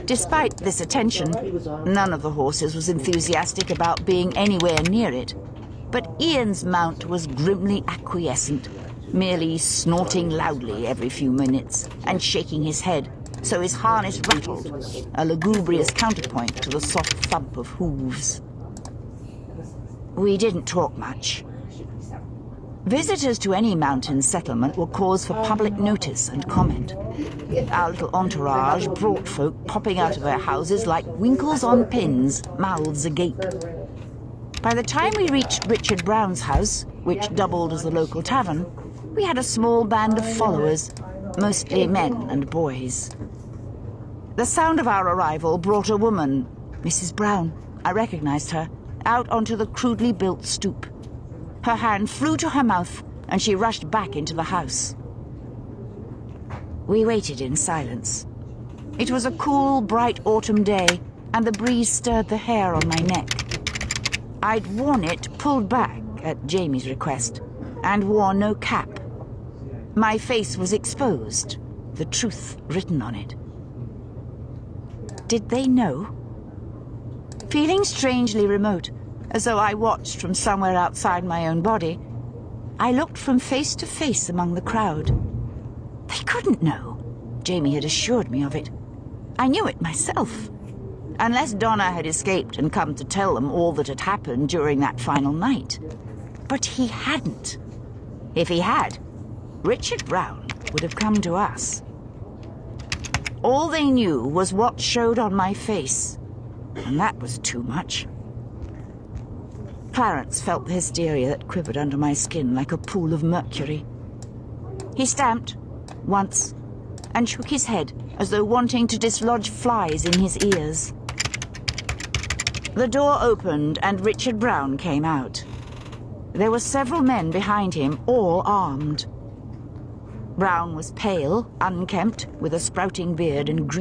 Despite this attention, none of the horses was enthusiastic about being anywhere near it. But Ian's mount was grimly acquiescent, merely snorting loudly every few minutes and shaking his head so his harness rattled, a lugubrious counterpoint to the soft thump of hooves. We didn't talk much. Visitors to any mountain settlement were cause for public notice and comment. Our little entourage brought folk popping out of their houses like winkles on pins, mouths agape. By the time we reached Richard Brown's house, which doubled as the local tavern, we had a small band of followers, mostly men and boys. The sound of our arrival brought a woman, Mrs. Brown, I recognized her, out onto the crudely built stoop. Her hand flew to her mouth, and she rushed back into the house. We waited in silence. It was a cool, bright autumn day, and the breeze stirred the hair on my neck. I'd worn it pulled back at Jamie's request, and wore no cap. My face was exposed, the truth written on it. Did they know? Feeling strangely remote, as though I watched from somewhere outside my own body, I looked from face to face among the crowd. They couldn't know. Jamie had assured me of it. I knew it myself. Unless Donna had escaped and come to tell them all that had happened during that final night. But he hadn't. If he had, Richard Brown would have come to us. All they knew was what showed on my face, and that was too much. Clarence felt the hysteria that quivered under my skin like a pool of mercury. He stamped, once, and shook his head as though wanting to dislodge flies in his ears. The door opened and Richard Brown came out. There were several men behind him, all armed. Brown was pale, unkempt, with a sprouting beard and greasy